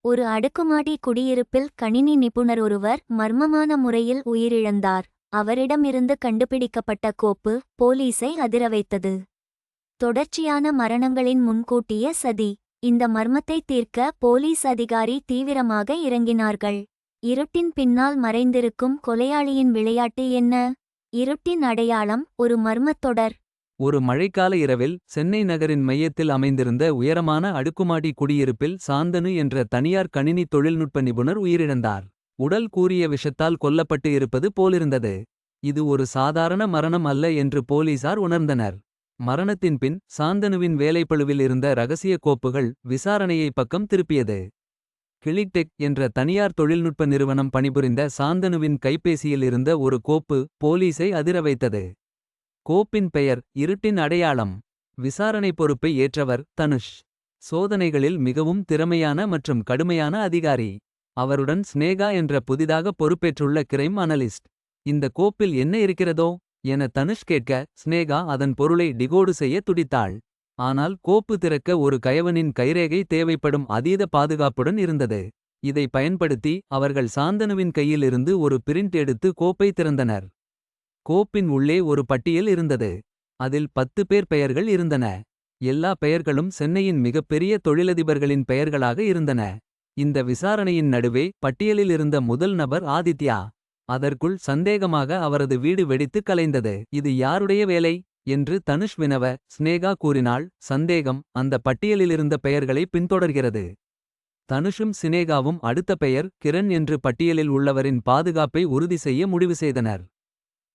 ஒரு அடுக்குமாடி குடியிருப்பில் கணினி நிபுணர் ஒருவர் மர்மமான முறையில் உயிரிழந்தார். அவரிடமிருந்து கண்டுபிடிக்கப்பட்ட கோப்பு போலீஸை அதிரவைத்தது. தொடர்ச்சியான மரணங்களின் முன்கூட்டிய சதி. இந்த மர்மத்தை தீர்க்க போலீஸ் அதிகாரி தீவிரமாக இறங்கினார்கள். இருட்டின் பின்னால் மறைந்திருக்கும் கொலையாளியின் விளையாட்டு என்ன? இருட்டின் அடையாளம் ஒரு மர்மத் தொடர். ஒரு மழைக்கால இரவில் சென்னை நகரின் மையத்தில் அமைந்திருந்த உயரமான அடுக்குமாடி குடியிருப்பில் சாந்தனு என்ற தனியார் கணினி தொழில்நுட்ப நிபுணர் உயிரிழந்தார். உடல் கூரிய விஷத்தால் கொல்லப்பட்டு இருப்பது போலிருந்தது. இது ஒரு சாதாரண மரணம் அல்ல என்று போலீசார் உணர்ந்தனர். மரணத்தின் பின் சாந்தனுவின் வேலைப்பளுவில் இருந்த ரகசிய கோப்புகள் விசாரணையை பக்கம் திருப்பியது. கிளிடெக் என்ற தனியார் தொழில்நுட்ப நிறுவனம் பணிபுரிந்த சாந்தனுவின் கைபேசியில் இருந்த ஒரு கோப்பு போலீஸை அதிர வைத்தது. கோப்பின் பெயர் இருட்டின் அடையாளம். விசாரணை பொறுப்பை ஏற்றவர் தனுஷ். சோதனைகளில் மிகவும் திறமையான மற்றும் கடுமையான அதிகாரி. அவருடன் ஸ்னேகா என்ற புதிதாக பொறுப்பேற்றுள்ள கிரைம் அனலிஸ்ட். இந்த கோப்பில் என்ன இருக்கிறதோ என தனுஷ் கேட்க ஸ்னேகா அதன் பொருளை டிகோடு செய்ய துடித்தாள். ஆனால் கோப்பு திறக்க ஒரு கயவனின் கைரேகை தேவைப்படும் அதீத பாதுகாப்புடன் இருந்தது. இதை பயன்படுத்தி அவர்கள் சாந்தனுவின் கையில் இருந்து ஒரு பிரிண்ட் எடுத்து கோப்பை திறந்தனர். கோப்பின் உள்ளே ஒரு பட்டியல் இருந்தது. அதில் 10 பேர் பெயர்கள் இருந்தன. எல்லா பெயர்களும் சென்னையின் மிகப்பெரிய தொழிலதிபர்களின் பெயர்களாக இருந்தன. இந்த விசாரணையின் நடுவே பட்டியலில் இருந்த முதல் நபர் ஆதித்யா. அதற்குள் சந்தேகமாக அவரது வீடு வெடித்து கலைந்தது. இது யாருடைய வேலை என்று தனுஷ் வினவ ஸ்னேகா கூறினாள். சந்தேகம் அந்த பட்டியலிலிருந்த பெயர்களை பின்தொடர்கிறது. தனுஷும் சினேகாவும் அடுத்த பெயர் கிரண் என்று பட்டியலில் உள்ளவரின் பாதுகாப்பை உறுதி செய்ய முடிவு செய்தனர்.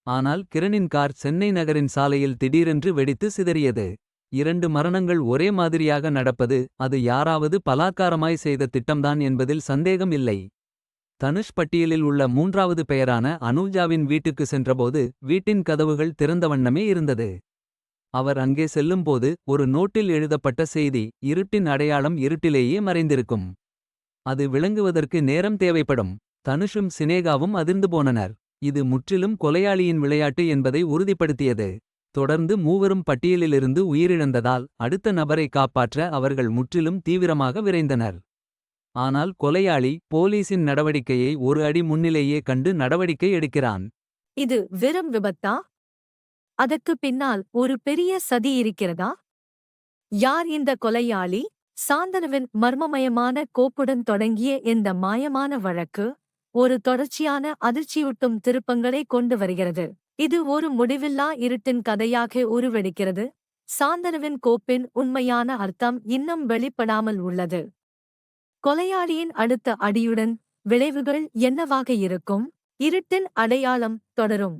ஆனால் கிரணின் கார் சென்னை நகரின் சாலையில் திடீரென்று வெடித்து சிதறியது. 2 மரணங்கள் ஒரே மாதிரியாக நடப்பது அது யாராவது பலாத்காரமாய் செய்த திட்டம்தான் என்பதில் சந்தேகம் இல்லை. தனுஷ் பட்டியலில் உள்ள 3வது பெயரான அனுஜாவின் வீட்டுக்கு சென்றபோது வீட்டின் கதவுகள் திறந்த வண்ணமே இருந்தது. அவர் அங்கே செல்லும்போது ஒரு நோட்டில் எழுதப்பட்ட செய்தி இருட்டின் அடையாளம் இருட்டிலேயே மறைந்திருக்கும். அது விளங்குவதற்கு நேரம் தேவைப்படும். தனுஷும் சினேகாவும் அதிர்ந்து போனனர். இது முற்றிலும் கொலையாளியின் விளையாட்டு என்பதை உறுதிப்படுத்தியது. தொடர்ந்து மூவரும் பட்டியலிலிருந்து உயிரிழந்ததால் அடுத்த நபரை காப்பாற்ற அவர்கள் முற்றிலும் தீவிரமாக விரைந்தனர். ஆனால் கொலையாளி போலீசின் நடவடிக்கையை ஒரு அடி முன்னிலேயே கண்டு நடவடிக்கை எடுக்கிறான். இது வெறும் விபத்தா? அதற்கு பின்னால் ஒரு பெரிய சதி இருக்கிறதா? யார் இந்த கொலையாளி? சாந்தனுவின் மர்மமயமான கோப்புடன் தொடங்கிய இந்த மாயமான வழக்கு ஒரு தொடர்ச்சியான அதிர்ச்சியூட்டும் திருப்பங்களை கொண்டு வருகிறது. இது ஒரு முடிவில்லா இருட்டின் கதையாக உருவெடுக்கிறது. சாந்தனுவின் கோப்பின் உண்மையான அர்த்தம் இன்னும் வெளிப்படாமல் உள்ளது. கொலையாளியின் அடுத்த அடியுடன் விளைவுகள் என்னவாக இருக்கும்? இருட்டின் அடையாளம் தொடரும்.